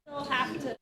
Still have to.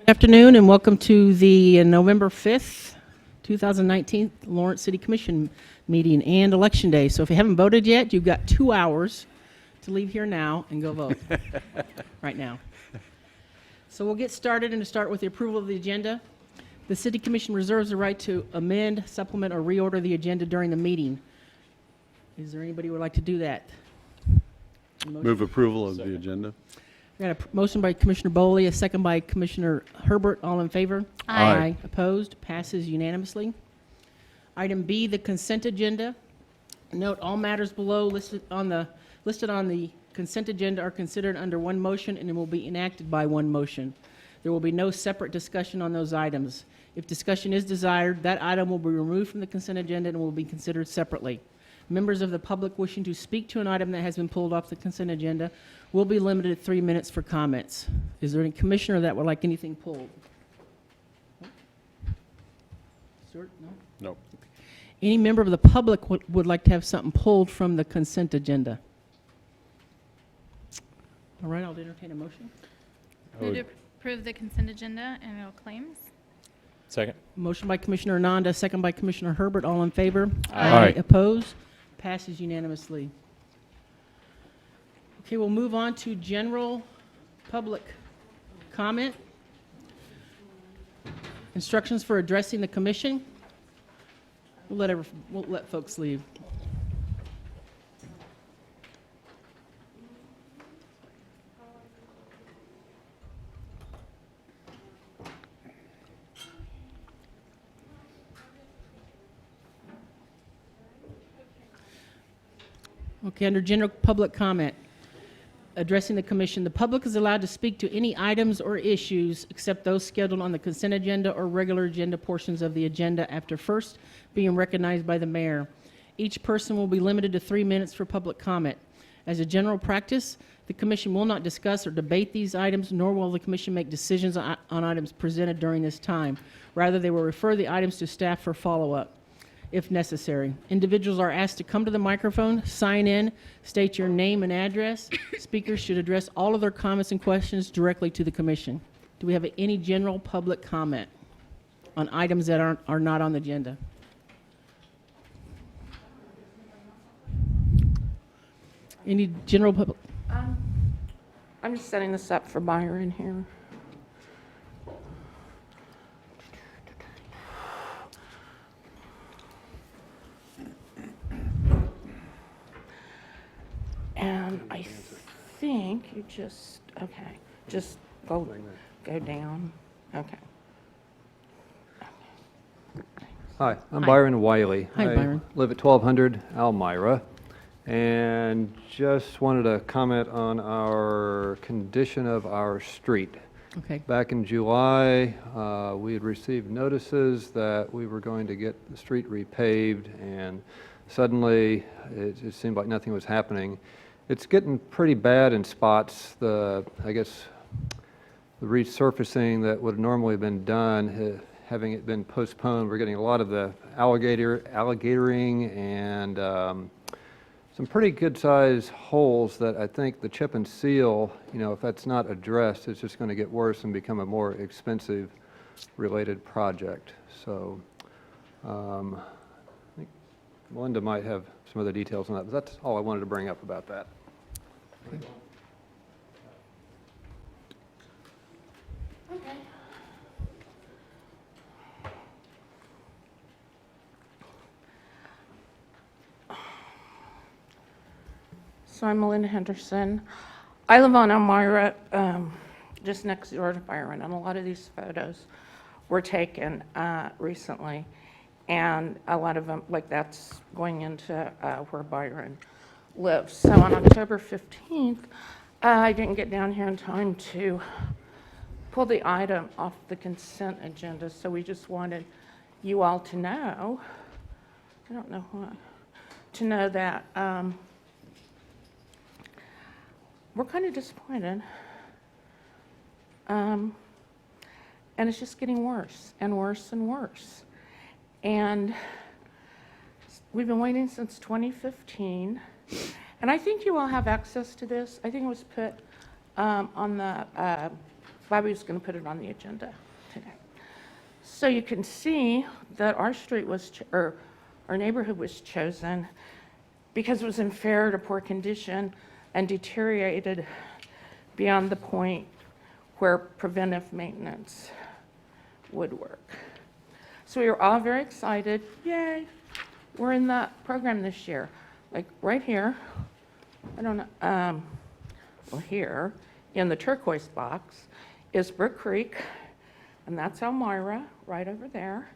Good afternoon and welcome to the November 5th, 2019 Lawrence City Commission meeting and Election Day. So if you haven't voted yet, you've got 2 hours to leave here now and go vote right now. So we'll get started and to start with the approval of the agenda. The City Commission reserves the right to amend, supplement, or reorder the agenda during the meeting. Is there anybody who would like to do that? Move approval of the agenda. We got a motion by Commissioner Boley, a second by Commissioner Herbert. All in favor? Aye. Opposed? Passes unanimously. Item B, the consent agenda. Note all matters below listed on the consent agenda are considered under one motion and will be enacted by one motion. There will be no separate discussion on those items. If discussion is desired, that item will be removed from the consent agenda and will be considered separately. Members of the public wishing to speak to an item that has been pulled off the consent agenda will be limited to 3 minutes for comments. Is there any commissioner that would like anything pulled? Stuart, no? No. Any member of the public would like to have something pulled from the consent agenda? All right, I'll entertain a motion. Move to approve the consent agenda and all claims. Second. Motion by Commissioner Ananda, second by Commissioner Herbert. All in favor? Aye. Opposed? Passes unanimously. Okay, we'll move on to general public comment. Instructions for addressing the commission. We'll let folks leave. Okay, under general public comment, addressing the commission, the public is allowed to speak to any items or issues except those scheduled on the consent agenda or regular agenda portions of the agenda after first being recognized by the mayor. Each person will be limited to 3 minutes for public comment. As a general practice, the commission will not discuss or debate these items, nor will the commission make decisions on items presented during this time. Rather, they will refer the items to staff for follow-up if necessary. Individuals are asked to come to the microphone, sign in, state your name and address. Speakers should address all of their comments and questions directly to the commission. Do we have any general public comment on items that are not on the agenda? Any general public? I'm just setting this up for Byron here. And I think you just go down. Okay. Hi, I'm Hi. Byron Wiley. Hi, Byron. I live at 1200 Elmira, and just wanted to comment on our condition of our street. Okay. Back in July, we had received notices that we were going to get the street repaved, and suddenly it seemed like nothing was happening. It's getting pretty bad in spots. The resurfacing that would have normally been done, having it been postponed, we're getting a lot of the alligatoring and some pretty good size holes that I think the chip and seal, if that's not addressed, it's just going to get worse and become a more expensive related project. So I think Melinda might have some other details on that, but that's all I wanted to bring up about that. Okay. So I'm Melinda Henderson. I live on Elmira, just next door to Byron, and a lot of these photos were taken recently, and a lot of them, like that's going into where Byron lives. So on October 15th, I didn't get down here in time to pull the item off the consent agenda, so we just wanted you all to know, I don't know why, to know that we're kind of disappointed. And it's just getting worse and worse and worse. And we've been waiting since 2015. And I think you all have access to this. I think it was put on the, Bobby was going to put it on the agenda today. So you can see that our street was, or our neighborhood was chosen because it was in fair to poor condition and deteriorated beyond the point where preventive maintenance would work. So we were all very excited. Yay, we're in the program this year. Like right here, I don't know, well here, in the turquoise box is Brook Creek, and that's Elmira, right over there.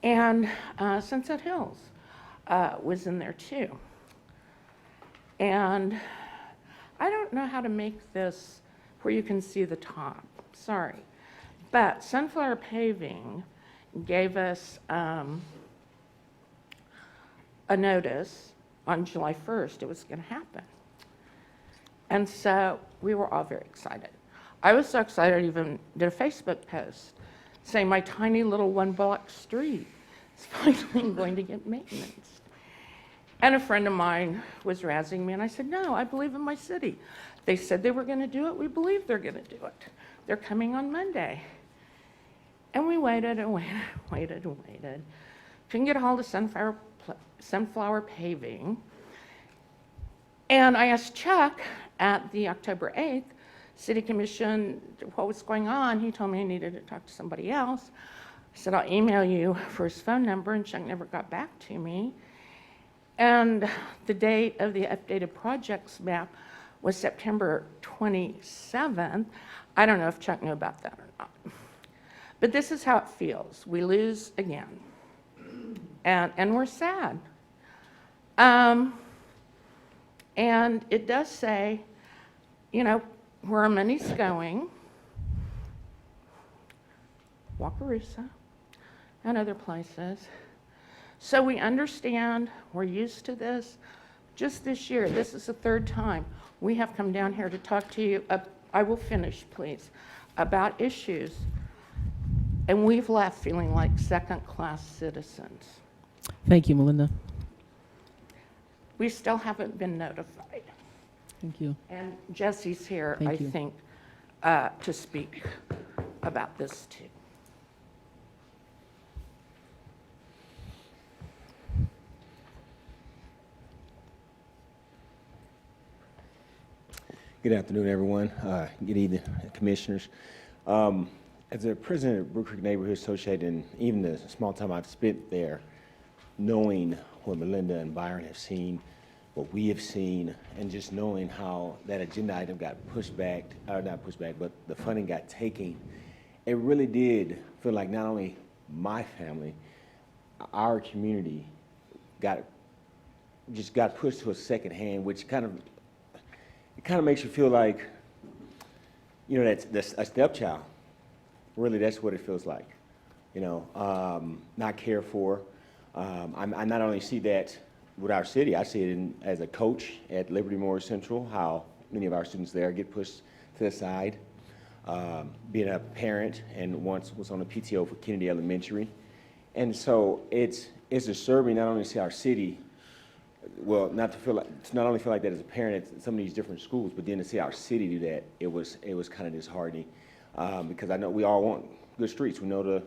And Sunset Hills was in there too. And I don't know how to make this where you can see the top, sorry. But Sunflower Paving gave us a notice on July 1st it was going to happen. And so we were all very excited. I was so excited I even did a Facebook post saying my tiny little one-block street is finally going to get maintenance. And a friend of mine was razzing me, and I said, no, I believe in my city. They said they were going to do it. We believe they're going to do it. They're coming on Monday. And we waited and waited, waited and waited. Couldn't get a hold of Sunflower Paving. And I asked Chuck at the October 8th City Commission what was going on. He told me I needed to talk to somebody else. I said, I'll email you for his phone number, and Chuck never got back to me. And the date of the updated projects map was September 27th. I don't know if Chuck knew about that or not. But this is how it feels. We lose again. And we're sad. And it does say, you know, where our money's going, Wakarusa and other places. So we understand, we're used to this. Just this year, this is the third time we have come down here to talk to you, I will finish please, about issues. And we've left feeling like second-class citizens. Thank you, Melinda. We still haven't been notified. Thank you. And Jesse's here, Thank I you. think, to speak about this too. Good afternoon, everyone. Good evening, commissioners. As the president of Brook Creek Neighborhood Association, and even the small time I've spent there, knowing what Melinda and Byron have seen, what we have seen, and just knowing how that agenda item got pushed back, or not pushed back, but the funding got taken, it really did feel like not only my family, our community got pushed to a second hand, which kind of makes you feel like, you know, that's a stepchild. Really, that's what it feels like, you know, not cared for. I not only see that with our city, I see it as a coach at Liberty Memorial Central, how many of our students there get pushed to the side. Being a parent and once was on the PTO for Kennedy Elementary. And so it's disturbing not only to see our city, well, to not only feel like that as a parent at some of these different schools, but then to see our city do that, it was kind of disheartening. Because I know we all want good streets. We know the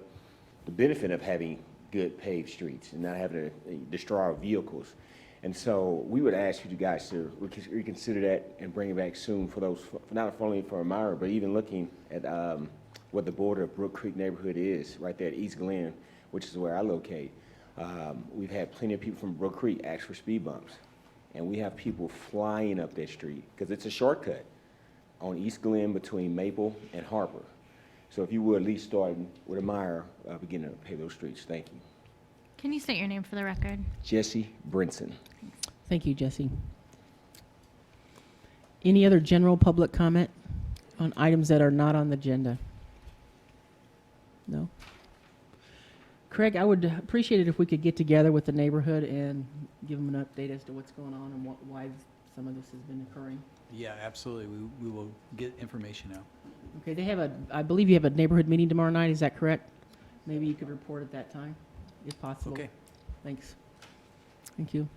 benefit of having good paved streets and not having to destroy our vehicles. And so we would ask you guys to reconsider that and bring it back soon for those, not only for Elmira, but even looking at what the border of Brook Creek neighborhood is, right there at East Glen, which is where I locate. We've had plenty of people from Brook Creek ask for speed bumps. And we have people flying up that street because it's a shortcut on East Glen between Maple and Harper. So if you would at least start with Elmira, beginning to pave those streets. Thank you. Can you state your name for the record? Jesse Brinson. Thank you, Jesse. Any other general public comment on items that are not on the agenda? No? Craig, I would appreciate it if we could get together with the neighborhood and give them an update as to what's going on and why some of this has been occurring. Yeah, absolutely. We will get information out. Okay, I believe you have a neighborhood meeting tomorrow night, is that correct? Maybe you could report at that time, if possible. Okay. Thanks. Thank you.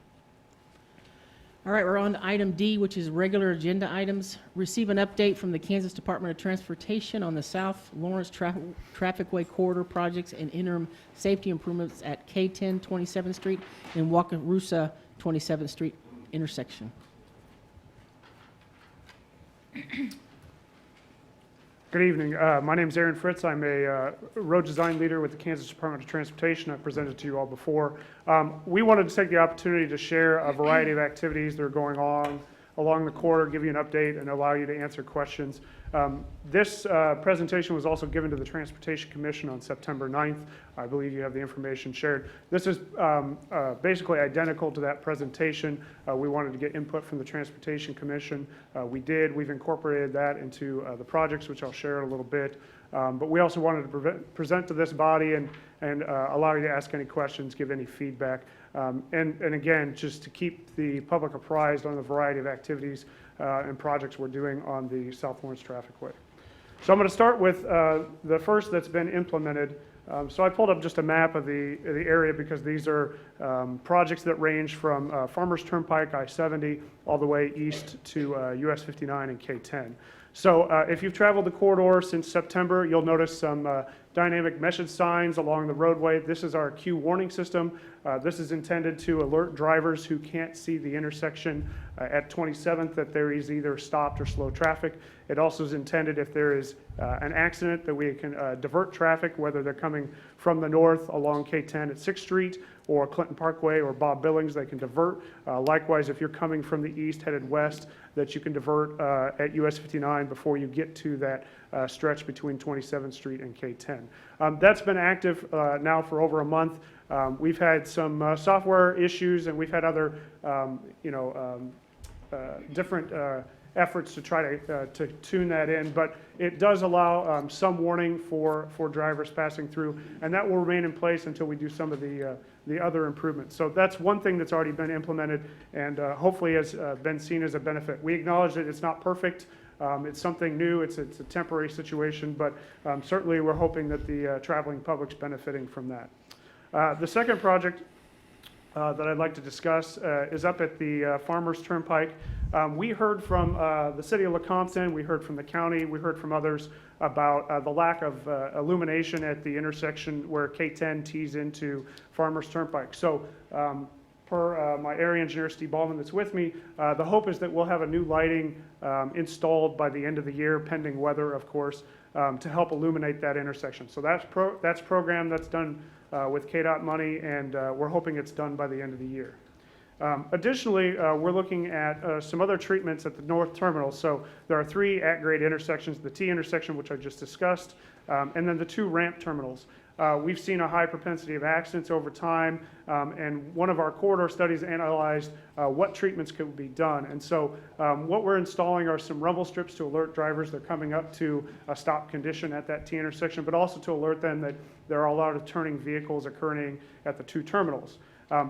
All right, we're on to item D, which is regular agenda items. Receive an update from the Kansas Department of Transportation on the South Lawrence Trafficway corridor projects and interim safety improvements at K10 27th Street and Wakarusa 27th Street intersection. Good evening. My name is Aaron Fritz. I'm a road design leader with the Kansas Department of Transportation. I've presented to you all before. We wanted to take the opportunity to share a variety of activities that are going on along the corridor, give you an update, and allow you to answer questions. This presentation was also given to the Transportation Commission on September 9th. I believe you have the information shared. This is basically identical to that presentation. We wanted to get input from the Transportation Commission. We did. We've incorporated that into the projects, which I'll share in a little bit. But we also wanted to present to this body and allow you to ask any questions, give any feedback. And again, just to keep the public apprised on the variety of activities and projects we're doing on the South Lawrence Trafficway. So I'm going to start with the first that's been implemented. So I pulled up just a map of the area because these are projects that range from Farmers Turnpike, I-70, all the way east to US 59 and K10. So if you've traveled the corridor since September, you'll notice some dynamic message signs along the roadway. This is our queue warning system. This is intended to alert drivers who can't see the intersection at 27th that there is either stopped or slow traffic. It also is intended if there is an accident that we can divert traffic, whether they're coming from the north along K10 at 6th Street or Clinton Parkway or Bob Billings, they can divert. Likewise, if you're coming from the east headed west, that you can divert at US 59 before you get to that stretch between 27th Street and K10. That's been active now for over a month. We've had some software issues, and we've had other, different efforts to try to tune that in, but it does allow some warning for drivers passing through, and that will remain in place until we do some of the other improvements. So that's one thing that's already been implemented and hopefully has been seen as a benefit. We acknowledge that it's not perfect. It's something new. It's a temporary situation, but certainly we're hoping that the traveling public's benefiting from that. The second project that I'd like to discuss is up at the Farmers Turnpike. We heard from the city of Lecompton, we heard from the county, we heard from others about the lack of illumination at the intersection where K10 tees into Farmers Turnpike. So per my area engineer, Steve Ballman, that's with me, the hope is that we'll have a new lighting installed by the end of the year, pending weather, of course, to help illuminate that intersection. So that's programmed, that's done with KDOT money, and we're hoping it's done by the end of the year. Additionally, we're looking at some other treatments at the north terminal. So there are 3 at-grade intersections, the T intersection, which I just discussed, and then the 2 ramp terminals. We've seen a high propensity of accidents over time, and one of our corridor studies analyzed what treatments could be done. And so what we're installing are some rumble strips to alert drivers they're coming up to a stop condition at that T intersection, but also to alert them that there are a lot of turning vehicles occurring at the 2 terminals.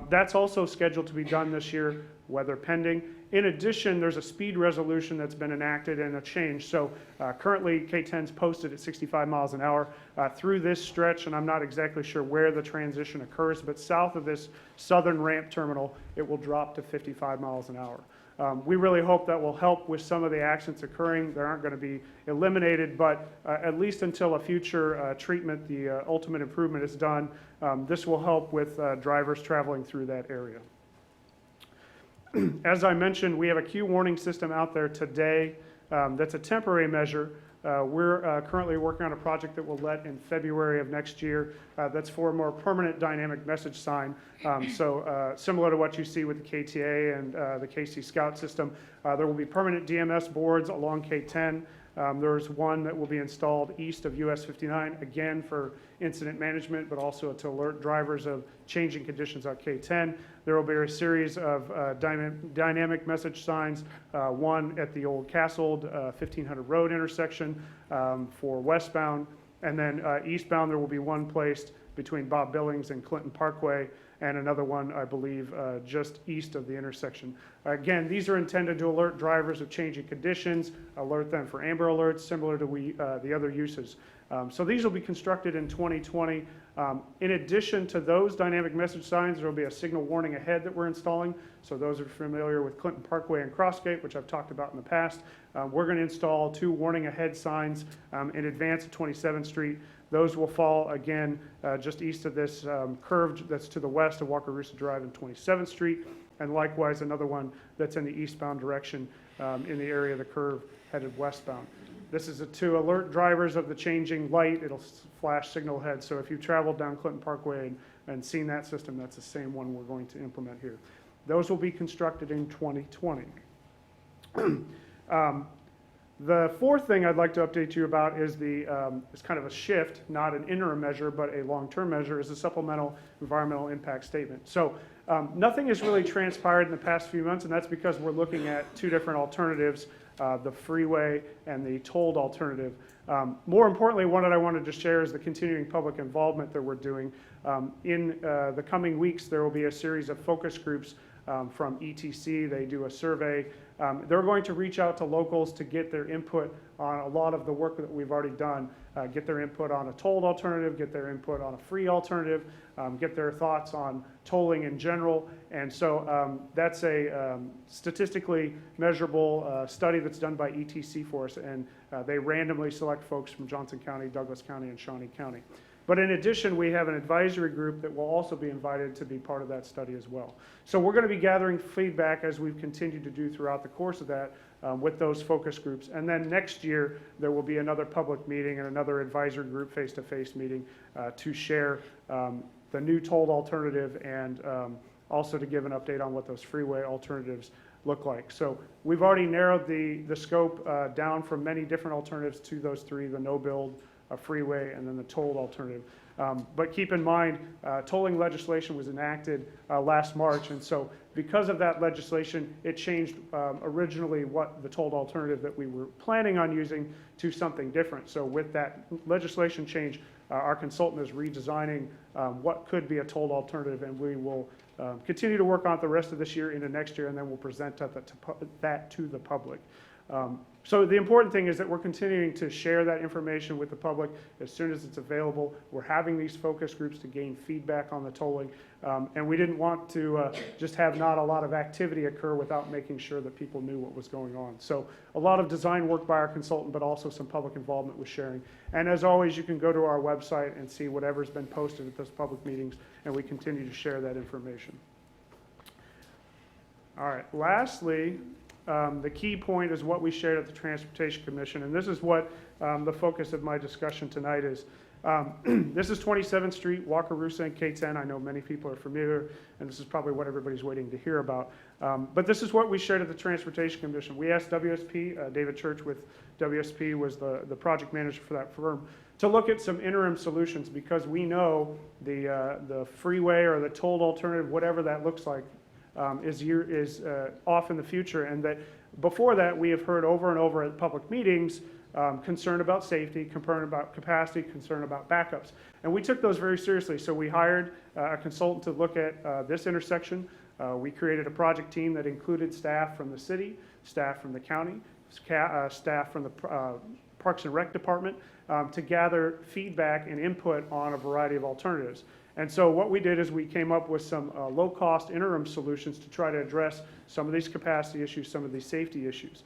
That's also scheduled to be done this year, weather pending. In addition, there's a speed resolution that's been enacted and a change. So currently K10's posted at 65 miles an hour through this stretch, and I'm not exactly sure where the transition occurs, but south of this southern ramp terminal, it will drop to 55 miles an hour. We really hope that will help with some of the accidents occurring. They aren't going to be eliminated, but at least until a future treatment, the ultimate improvement is done, this will help with drivers traveling through that area. As I mentioned, we have a queue warning system out there today that's a temporary measure. We're currently working on a project that will let in February of next year. That's for a more permanent dynamic message sign. So similar to what you see with the KTA and the KC Scout system, there will be permanent DMS boards along K10 There's one that will be installed east of US 59, again for incident management, but also to alert drivers of changing conditions on K10. There will be a series of dynamic message signs, one at the old Castle 1500 Road intersection for westbound, and then eastbound there will be one placed between Bob Billings and Clinton Parkway, and another one, I believe, just east of the intersection. Again, these are intended to alert drivers of changing conditions, alert them for Amber Alerts, similar to the other uses. So these will be constructed in 2020. In addition to those dynamic message signs, there will be a signal warning ahead that we're installing. So those are familiar with Clinton Parkway and Crossgate, which I've talked about in the past. We're going to install 2 warning ahead signs in advance of 27th Street. Those will fall again just east of this curve that's to the west of Wakarusa Drive and 27th Street, and likewise another one that's in the eastbound direction in the area of the curve headed westbound. This is to alert drivers of the changing light. It'll flash signal ahead. So if you've traveled down Clinton Parkway and seen that system, that's the same one we're going to implement here. Those will be constructed in 2020. The fourth thing I'd like to update you about is is kind of a shift, not an interim measure, but a long-term measure, is a supplemental environmental impact statement. So nothing has really transpired in the past few months, and that's because we're looking at 2 different alternatives, the freeway and the tolled alternative. More importantly, one that I wanted to share is the continuing public involvement that we're doing. In the coming weeks, there will be a series of focus groups from ETC. They do a survey. They're going to reach out to locals to get their input on a lot of the work that we've already done, get their input on a tolled alternative, get their input on a free alternative, get their thoughts on tolling in general. And so that's a statistically measurable study that's done by ETC for us, and they randomly select folks from Johnson County, Douglas County, and Shawnee County. But in addition, we have an advisory group that will also be invited to be part of that study as well. So we're going to be gathering feedback as we've continued to do throughout the course of that with those focus groups. And then next year, there will be another public meeting and another advisory group face-to-face meeting to share the new tolled alternative and also to give an update on what those freeway alternatives look like. So we've already narrowed the scope down from many different alternatives to those 3, the no-build, a freeway, and then the tolled alternative. But keep in mind, tolling legislation was enacted last March, and so because of that legislation, it changed originally what the tolled alternative that we were planning on using to something different. So with that legislation change, our consultant is redesigning what could be a tolled alternative, and we will continue to work on it the rest of this year into next year, and then we'll present that to the public. So the important thing is that we're continuing to share that information with the public as soon as it's available. We're having these focus groups to gain feedback on the tolling, and we didn't want to just have not a lot of activity occur without making sure that people knew what was going on. So a lot of design work by our consultant, but also some public involvement with sharing. And as always, you can go to our website and see whatever's been posted at those public meetings, and we continue to share that information. All right, lastly, the key point is what we shared at the Transportation Commission, and this is what the focus of my discussion tonight is. This is 27th Street, Wakarusa, and K10. I know many people are familiar, and this is probably what everybody's waiting to hear about. But this is what we shared at the Transportation Commission. We asked WSP, David Church with WSP was the project manager for that firm, to look at some interim solutions because we know the freeway or the tolled alternative, whatever that looks like, is off in the future, and that before that we have heard over and over at public meetings concern about safety, concern about capacity, concern about backups, and we took those very seriously. So we hired a consultant to look at this intersection. We created a project team that included staff from the city, staff from the county, staff from the Parks and Rec Department to gather feedback and input on a variety of alternatives. And so what we did is we came up with some low-cost interim solutions to try to address some of these capacity issues, some of these safety issues.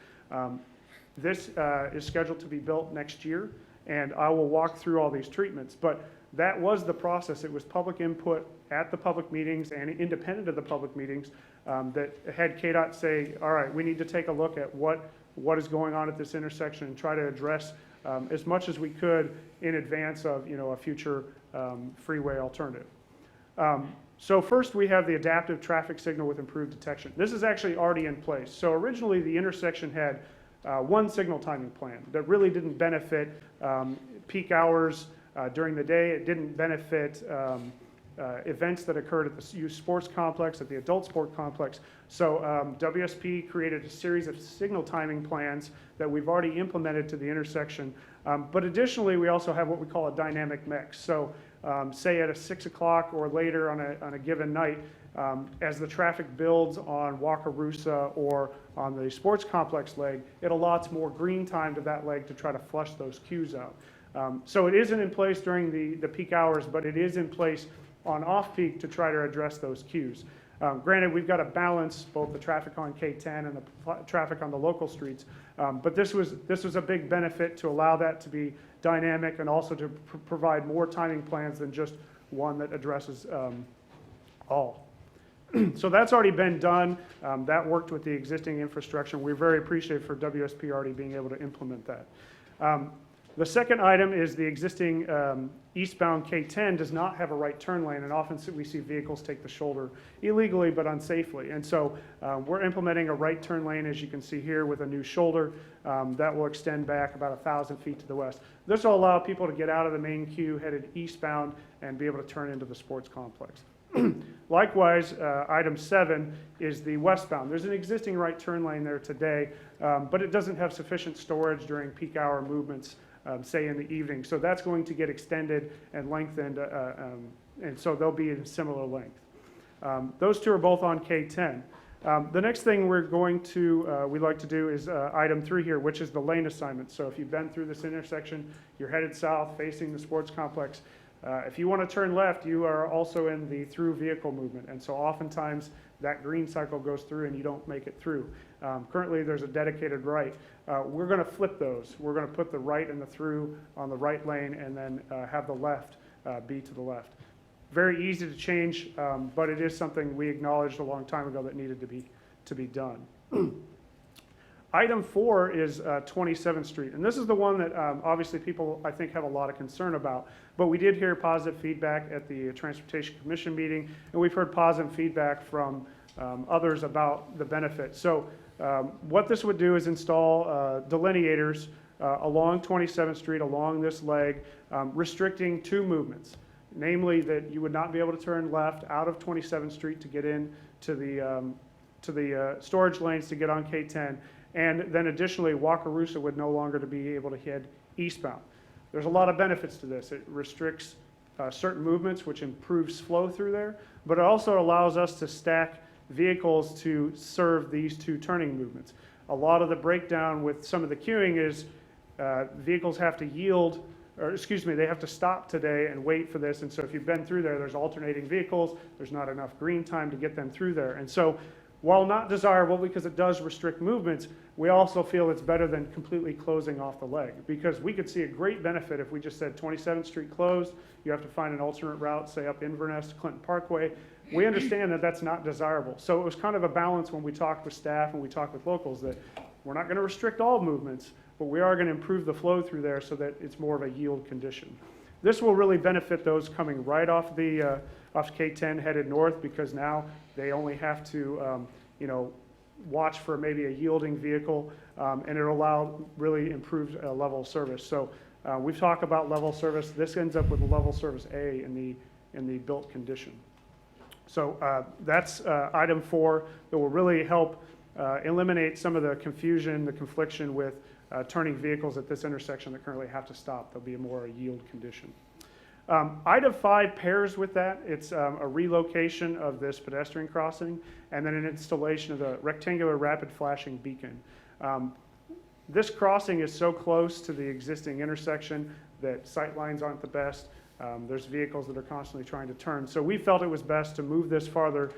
This is scheduled to be built next year, and I will walk through all these treatments. But that was the process. It was public input at the public meetings and independent of the public meetings that had KDOT say, all right, we need to take a look at what is going on at this intersection and try to address as much as we could in advance of a future freeway alternative. So first we have the adaptive traffic signal with improved detection. This is actually already in place. So originally the intersection had one signal timing plan that really didn't benefit peak hours during the day. It didn't benefit events that occurred at the youth sports complex, at the adult sport complex. So WSP created a series of signal timing plans that we've already implemented to the intersection. But additionally, we also have what we call a dynamic mix. So say at a 6 o'clock or later on a given night, as the traffic builds on Wakarusa or on the sports complex leg, it allots more green time to that leg to try to flush those queues out. So it isn't in place during the peak hours, but it is in place on off-peak to try to address those queues. Granted, we've got to balance both the traffic on K10 and the traffic on the local streets, but this was a big benefit to allow that to be dynamic and also to provide more timing plans than just one that addresses all. So that's already been done. That worked with the existing infrastructure. We're very appreciative for WSP already being able to implement that. The second item is the existing eastbound K10 does not have a right turn lane, and often we see vehicles take the shoulder illegally but unsafely. And so we're implementing a right turn lane, as you can see here, with a new shoulder that will extend back about 1,000 feet to the west. This will allow people to get out of the main queue headed eastbound and be able to turn into the sports complex. Likewise, item 7 is the westbound. There's an existing right turn lane there today, but it doesn't have sufficient storage during peak hour movements, say in the evening. So that's going to get extended and lengthened, and so they'll be in similar length. Those two are both on K10. The next thing we'd like to do is item 3 here, which is the lane assignment. So if you've been through this intersection, you're headed south facing the sports complex. If you want to turn left, you are also in the through vehicle movement. And so oftentimes that green cycle goes through and you don't make it through. Currently there's a dedicated right. We're going to flip those. We're going to put the right and the through on the right lane and then have the left be to the left. Very easy to change, but it is something we acknowledged a long time ago that needed to be done. Item 4 is 27th Street, and this is the one that obviously people, I think, have a lot of concern about. But we did hear positive feedback at the Transportation Commission meeting, and we've heard positive feedback from others about the benefit. So what this would do is install delineators along 27th Street, along this leg, restricting 2 movements. Namely, that you would not be able to turn left out of 27th Street to get in to the storage lanes to get on K10. And then additionally, Wakarusa would no longer be able to head eastbound. There's a lot of benefits to this. It restricts certain movements, which improves flow through there, but it also allows us to stack vehicles to serve these 2 turning movements. A lot of the breakdown with some of the queuing is vehicles have to yield, or excuse me, they have to stop today and wait for this. And so if you've been through there, there's alternating vehicles, there's not enough green time to get them through there. And so while not desirable because it does restrict movements, we also feel it's better than completely closing off the leg, because we could see a great benefit if we just said 27th Street closed, you have to find an alternate route, say up Inverness to Clinton Parkway. We understand that that's not desirable. So it was kind of a balance when we talked with staff and we talked with locals that we're not going to restrict all movements, but we are going to improve the flow through there so that it's more of a yield condition. This will really benefit those coming right off the off K10 headed north, because now they only have to watch for maybe a yielding vehicle, and it'll allow really improved level of service. So we've talked about level service. This ends up with a level service A in the built condition. So that's item 4 that will really help eliminate some of the confusion, the confliction with turning vehicles at this intersection that currently have to stop. There'll be a more yield condition. Item 5 pairs with that. It's a relocation of this pedestrian crossing and then an installation of the rectangular rapid flashing beacon. This crossing is so close to the existing intersection that sight lines aren't the best. There's vehicles that are constantly trying to turn. So we felt it was best to move this farther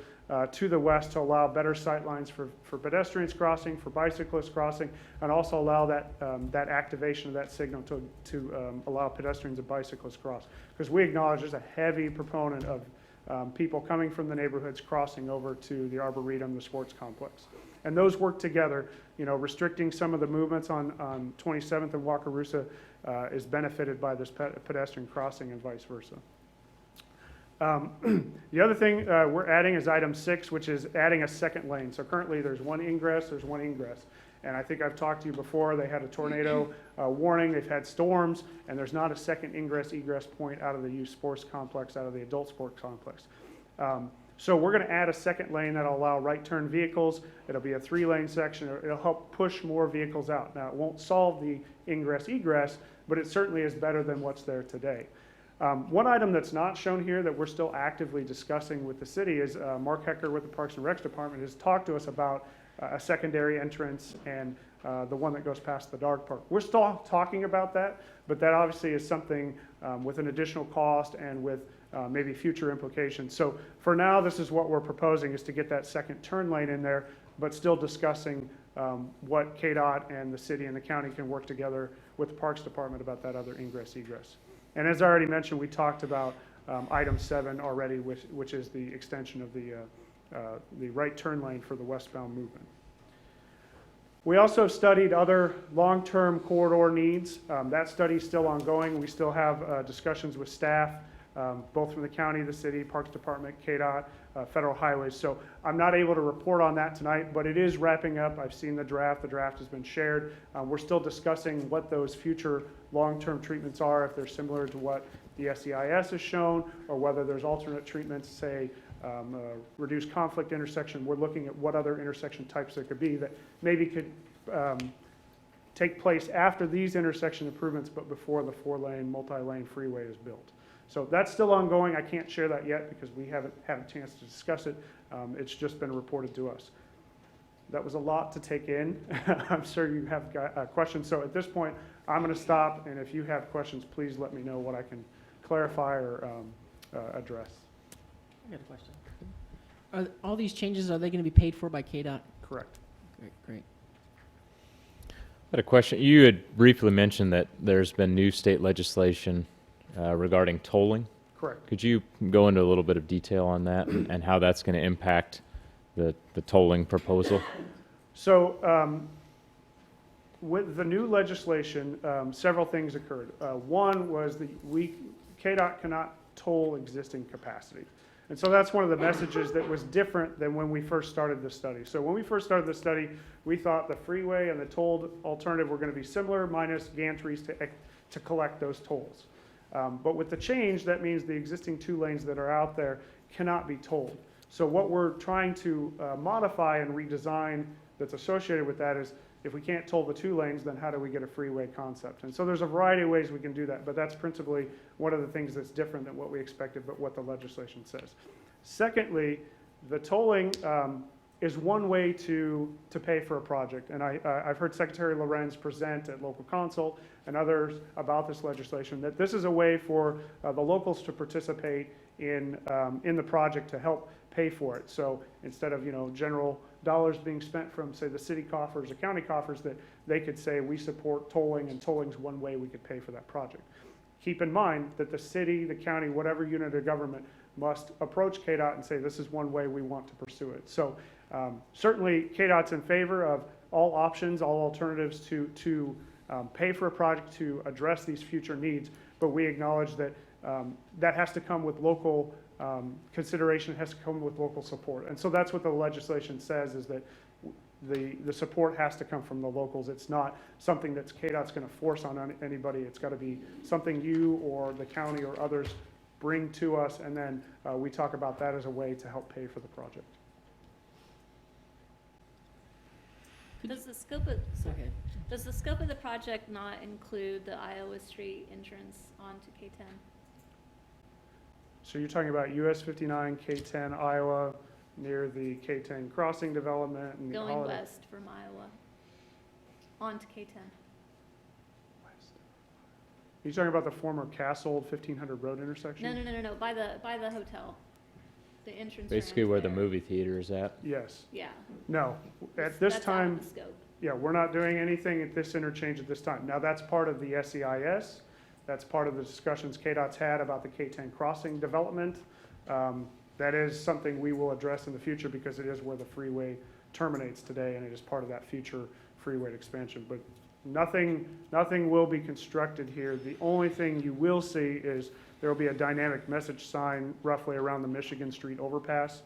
to the west to allow better sight lines for pedestrians crossing, for bicyclists crossing, and also allow that activation of that signal to allow pedestrians and bicyclists cross. Because we acknowledge there's a heavy proponent of people coming from the neighborhoods crossing over to the Arboretum, the sports complex. And those work together. Restricting some of the movements on 27th and Wakarusa is benefited by this pedestrian crossing and vice versa. The other thing we're adding is item 6, which is adding a second lane. So currently there's one ingress, there's one ingress. And I think I've talked to you before, they had a tornado warning, they've had storms, and there's not a second ingress-egress point out of the youth sports complex, out of the adult sports complex. So we're going to add a second lane that'll allow right turn vehicles. It'll be a 3-lane section. It'll help push more vehicles out. Now, it won't solve the ingress-egress, but it certainly is better than what's there today. One item that's not shown here that we're still actively discussing with the city is Mark Hecker with the Parks and Recs Department has talked to us about a secondary entrance and the one that goes past the dog park. We're still talking about that, but that obviously is something with an additional cost and with maybe future implications. So for now, this is what we're proposing, is to get that second turn lane in there, but still discussing what KDOT and the city and the county can work together with the Parks Department about that other ingress-egress. And as I already mentioned, we talked about item 7 already, which is the extension of the right turn lane for the westbound movement. We also studied other long-term corridor needs. That study is still ongoing. We still have discussions with staff, both from the county, the city, Parks Department, KDOT, Federal Highways. So I'm not able to report on that tonight, but it is wrapping up. I've seen the draft. The draft has been shared. We're still discussing what those future long-term treatments are, if they're similar to what the SEIS has shown, or whether there's alternate treatments, say, reduced conflict intersection. We're looking at what other intersection types there could be that maybe could take place after these intersection improvements, but before the 4-lane, multi-lane freeway is built. So that's still ongoing. I can't share that yet because we haven't had a chance to discuss it. It's just been reported to us. That was a lot to take in. I'm sure you have questions. So at this point, I'm going to stop, and if you have questions, please let me know what I can clarify or address. I got a question. Are all these changes, are they going to be paid for by KDOT? Correct. Great. I had a question. You had briefly mentioned that there's been new state legislation regarding tolling. Correct. Could you go into a little bit of detail on that and how that's going to impact the tolling proposal? So with the new legislation, several things occurred. One was KDOT cannot toll existing capacity. And so that's one of the messages that was different than when we first started the study. So when we first started the study, we thought the freeway and the tolled alternative were going to be similar, minus gantries to collect those tolls. But with the change, that means the existing 2 lanes that are out there cannot be tolled. So what we're trying to modify and redesign that's associated with that is, if we can't toll the 2 lanes, then how do we get a freeway concept? And so there's a variety of ways we can do that, but that's principally one of the things that's different than what we expected, but what the legislation says. Secondly, the tolling is one way to pay for a project. And I've heard Secretary Lorenz present at local council and others about this legislation, that this is a way for the locals to participate in the project to help pay for it. So instead of, general dollars being spent from, say, the city coffers or county coffers, that they could say, we support tolling, and tolling's one way we could pay for that project. Keep in mind that the city, the county, whatever unit of government must approach KDOT and say, this is one way we want to pursue it. So certainly KDOT's in favor of all options, all alternatives to pay for a project to address these future needs, but we acknowledge that that has to come with local consideration, it has to come with local support. And so that's what the legislation says, is that the support has to come from the locals. It's not something that's KDOT's going to force on anybody. It's got to be something you or the county or others bring to us, and then we talk about that as a way to help pay for the project. Does the scope of the project not include the Iowa Street entrance onto K10? So you're talking about US 59, K10, Iowa, near the K10 crossing development and the Going Holiday. west from Iowa onto K10. You're talking about the former Castle 1500 Road intersection? No. By the hotel, the entrance. Basically ramp where the there. movie theater is at. Yes. Yeah. No. At this That's time, out of the scope. yeah, we're not doing anything at this interchange at this time. Now, that's part of the SEIS. That's part of the discussions KDOT's had about the K10 crossing development. That is something we will address in the future because it is where the freeway terminates today, and it is part of that future freeway expansion. But nothing will be constructed here. The only thing you will see is there will be a dynamic message sign roughly around the Michigan Street overpass.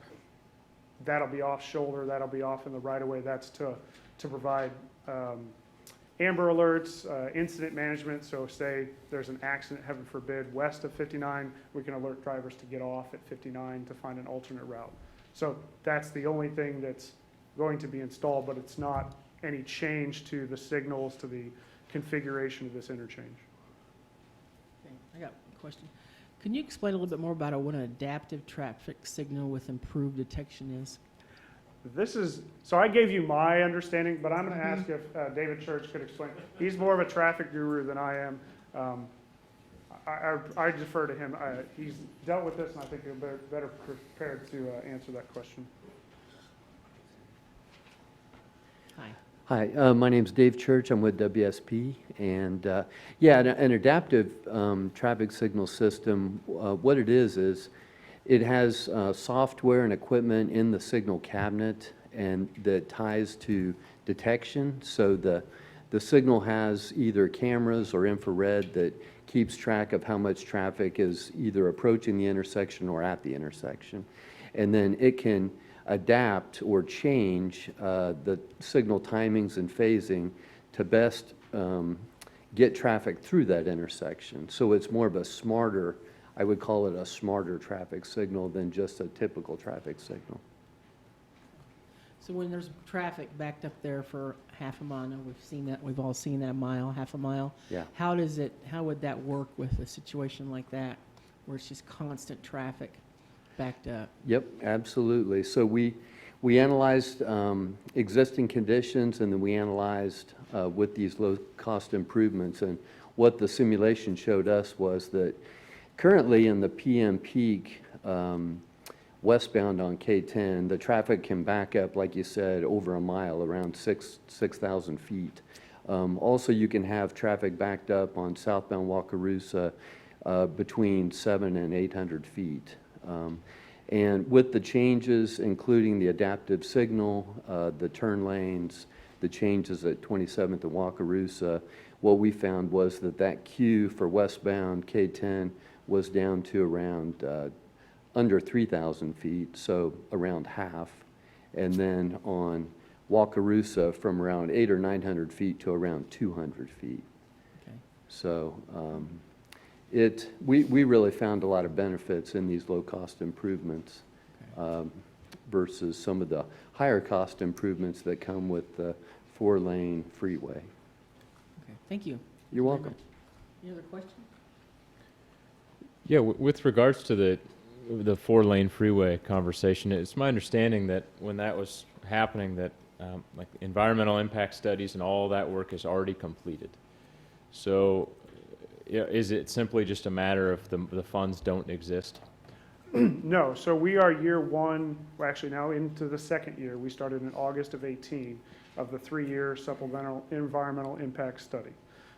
That'll be off shoulder. That'll be off in the right of way. That's to provide Amber alerts, incident management, so say there's an accident, heaven forbid, west of 59, we can alert drivers to get off at 59 to find an alternate route. So that's the only thing that's going to be installed, but it's not any change to the signals, to the configuration of this interchange. Okay, I got a question. Can you explain a little bit more about what an adaptive traffic signal with improved detection is? This is, so I gave you my understanding, but I'm going to ask if David Church could explain. He's more of a traffic guru than I am. I defer to him. He's dealt with this, and I think he'll be better prepared to answer that question. Hi. Hi, my name's Dave Church. I'm with WSP. And yeah, an adaptive traffic signal system, what it is it has software and equipment in the signal cabinet and that ties to detection. So the signal has either cameras or infrared that keeps track of how much traffic is either approaching the intersection or at the intersection. And then it can adapt or change the signal timings and phasing to best get traffic through that intersection. So it's more of a smarter, I would call it a smarter traffic signal than just a typical traffic signal. So when there's traffic backed up there for half a mile, I know we've seen that, we've all seen that mile, half a mile. Yeah. How would that work with a situation like that, where it's just constant traffic backed up? Yep, absolutely. So we analyzed existing conditions, and then we analyzed with these low-cost improvements. And what the simulation showed us was that currently in the PM peak westbound on K10, the traffic can back up, like you said, over a mile, around 6,000 feet. Also, you can have traffic backed up on southbound Wakarusa between 700 and 800 feet. And with the changes, including the adaptive signal, the turn lanes, the changes at 27th and Wakarusa, what we found was that queue for westbound K10 was down to around under 3,000 feet, so around half. And then on Wakarusa from around 800 or 900 feet to around 200 feet. Okay. So we really found a lot of benefits in these low-cost improvements versus some of the higher-cost improvements that come with the 4-lane freeway. Okay, thank you. You're welcome. Any other questions? Yeah, with regards to the 4-lane freeway conversation, it's my understanding that when that was happening, that like environmental impact studies and all that work is already completed. So, is it simply just a matter of the funds don't exist? No, so we are year one, we're actually now into the second year. We started in August of 18 of the 3-year supplemental environmental impact study.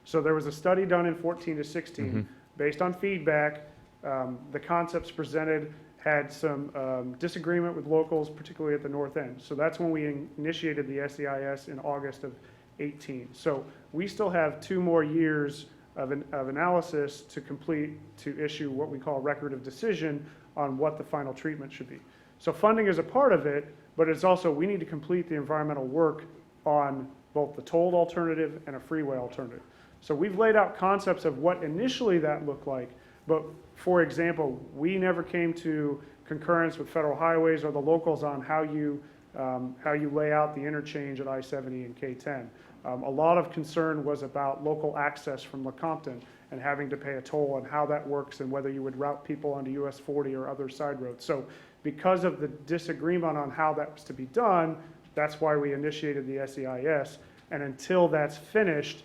So there was a study done in 14 to 16 based on feedback. The concepts presented had some disagreement with locals, particularly at the north end. So that's when we initiated the SEIS in August of 18. So we still have 2 more years of analysis to complete to issue what we call record of decision on what the final treatment should be. So funding is a part of it, but it's also we need to complete the environmental work on both the tolled alternative and a freeway alternative. So we've laid out concepts of what initially that looked like, but for example, we never came to concurrence with federal highways or the locals on how you lay out the interchange at I-70 and K10. A lot of concern was about local access from Lecompton and having to pay a toll and how that works and whether you would route people onto US 40 or other side roads. So because of the disagreement on how that was to be done, that's why we initiated the SEIS. And until that's finished,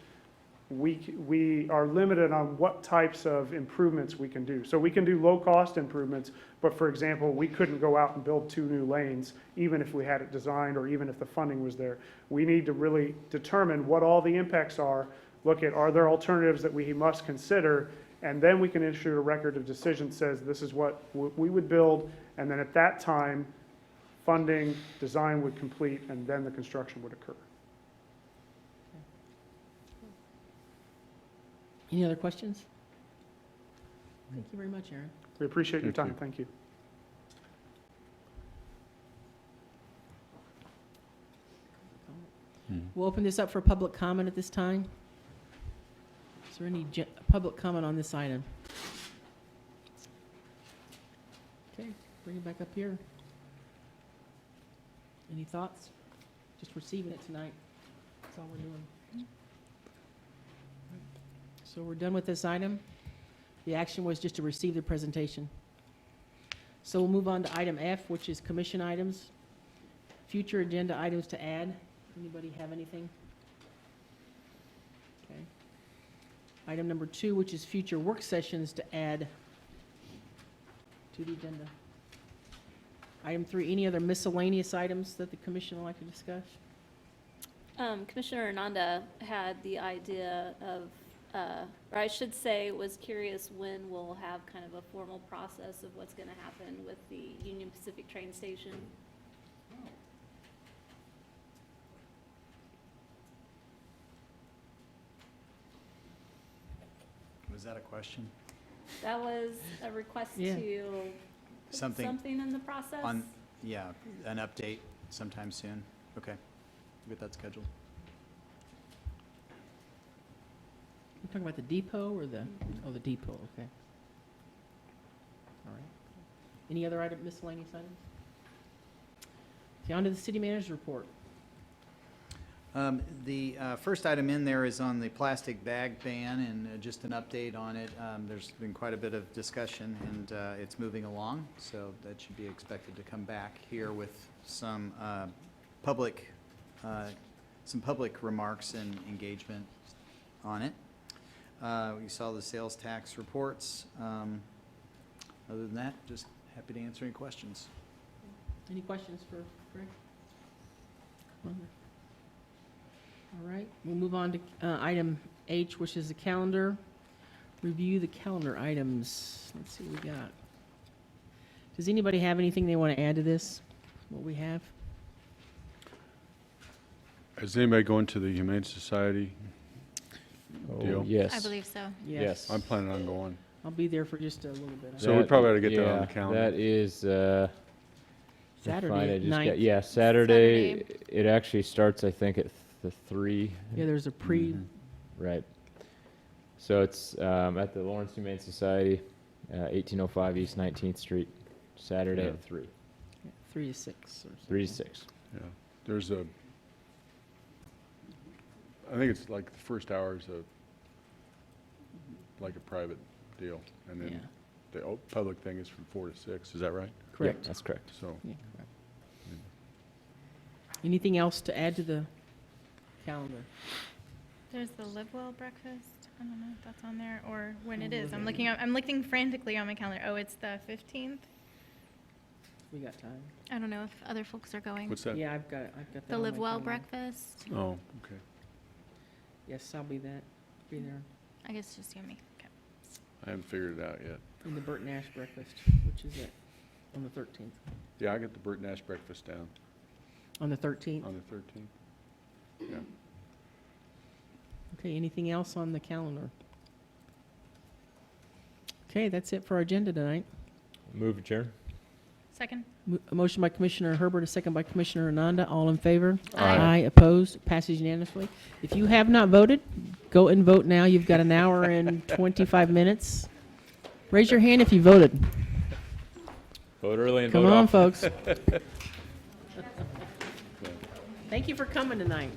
we are limited on what types of improvements we can do. So we can do low-cost improvements, but for example, we couldn't go out and build 2 new lanes, even if we had it designed or even if the funding was there. We need to really determine what all the impacts are, look at are there alternatives that we must consider, and then we can issue a record of decision that says this is what we would build, and then at that time, funding, design would complete, and then the construction would occur. Any other questions? Thank you very much, Aaron. We appreciate your time. Thank you. We'll open this up for public comment at this time. Is there any public comment on this item? Okay, bring it back up here. Any thoughts? Just receiving it tonight. That's all we're doing. So we're done with this item. The action was just to receive the presentation. So we'll move on to item F, which is commission items. Future agenda items to add. Anybody have anything? Okay. Item number 2, which is future work sessions to add to the agenda. Item 3, any other miscellaneous items that the commission would like to discuss? Commissioner Ananda had the idea of, or I should say, was curious when we'll have kind of a formal process of what's going to happen with the Union Pacific train station. Was that a question? That was a request Yeah. to put Something something in the process. Yeah, an update sometime soon. Okay, we'll get that scheduled. We're talking about the depot or the, oh, the depot, okay. All right. Any other item, miscellaneous items? Okay, on to the city manager's report. The first item in there is on the plastic bag ban, and just an update on it. There's been quite a bit of discussion, and it's moving along, so that should be expected to come back here with some public remarks and engagement on it. We saw the sales tax reports. Other than that, just happy to answer any questions. Any questions for Greg? All right, we'll move on to item H, which is the calendar. Review the calendar items. Let's see what we got. Does anybody have anything they want to add to this, what we have? Is anybody going to the Humane Society deal? Yes. I believe so. Yes. I'm planning on going. I'll be there for just a little bit. So we probably ought to get that on the calendar. That is, Saturday at night. yeah, Saturday. It actually starts, I think, at the 3. Yeah, there's a pre, Right. So it's at the Lawrence Humane Society, 1805 East 19th Street, Saturday Yeah. at 3. 3 to 6 or something. 3 to 6. Yeah, there's a, I think it's like the first hour is like a private deal, and Yeah, then the public thing is from 4 to 6, is that right? correct. Yeah, that's correct. So, Yeah, correct. Anything else to add to the calendar? There's the Live Well breakfast. I don't know if that's on there or when it is. I'm looking frantically on my calendar. Oh, it's the 15th. We got time. I don't know if other folks are going. what's that? Yeah, I've got that The on Live my Well calendar. breakfast. Oh, okay. Yes, I'll be there. I guess just you and me. Okay. I haven't figured it out yet. In the Bert Nash breakfast, which is on the 13th. Yeah, I got the Bert Nash breakfast down On the 13th? on the 13th. Yeah. Okay, anything else on the calendar? Okay, that's it for our agenda tonight. Move adjourn. Second. A motion by Commissioner Herbert, a second by Commissioner Ananda. All in favor? Aye. Opposed? Passes unanimously. If you have not voted, go and vote now. You've got an hour and 25 minutes. Raise your hand if you voted. Vote early and Come vote on, often. folks. Thank you for coming tonight.